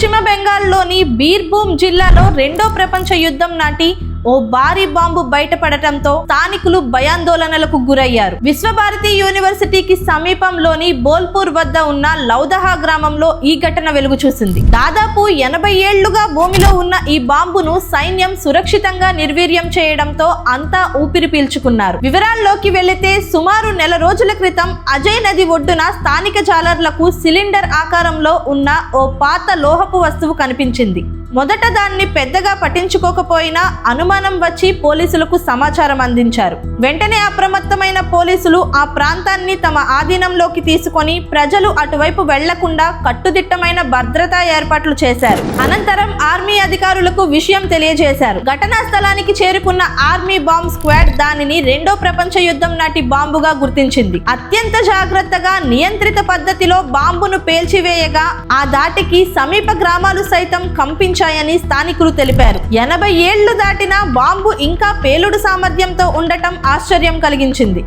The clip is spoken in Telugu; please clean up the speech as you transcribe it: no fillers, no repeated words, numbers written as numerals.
పశ్చిమ బెంగాల్లోని బీర్భూమ్ జిల్లాలో రెండో ప్రపంచ యుద్ధం నాటి ఓ భారీ బాంబు బయటపడటంతో స్థానికులు భయాందోళనలకు గురయ్యారు. విశ్వభారతి యూనివర్సిటీకి సమీపంలోని బోల్పూర్ వద్ద ఉన్న లౌదహా గ్రామంలో ఈ ఘటన వెలుగు చూసింది. దాదాపు 80 ఏళ్లుగా భూమిలో ఉన్న ఈ బాంబును సైన్యం సురక్షితంగా నిర్వీర్యం చేయడంతో అంతా ఊపిరి పీల్చుకున్నారు. వివరాల్లోకి వెళితే సుమారు నెల రోజుల క్రితం అజయ్ నది ఒడ్డున స్థానిక జాలర్లకు సిలిండర్ ఆకారంలో ఉన్న ఓ పాత లోహపు వస్తువు కనిపించింది. మొదట దాన్ని పెద్దగా పట్టించుకోకపోయినా అనుమానం వచ్చి పోలీసులకు సమాచారం అందించారు. వెంటనే అప్రమత్తమైన పోలీసులు ఆ ప్రాంతాన్ని తమ ఆధీనంలోకి తీసుకొని ప్రజలు అటువైపు వెళ్లకుండా కట్టుదిట్టమైన భద్రతా ఏర్పాట్లు చేశారు. అనంతరం ఆర్మీ అధికారులకు విషయం తెలియజేశారు. ఘటనా స్థలానికి చేరుకున్న ఆర్మీ బాంబ్ స్క్వాడ్ దానిని రెండో ప్రపంచ యుద్ధం నాటి బాంబుగా గుర్తించింది. అత్యంత జాగ్రత్తగా నియంత్రిత పద్ధతిలో బాంబును పేల్చివేయగా ఆ దాటికి సమీప గ్రామాలు సైతం కంపించారు అని స్థానికులు తెలిపారు. 80 ఏళ్లు దాటినా బాంబు ఇంకా పేలుడు సామర్థ్యంతో ఉండటం ఆశ్చర్యం కలిగించింది.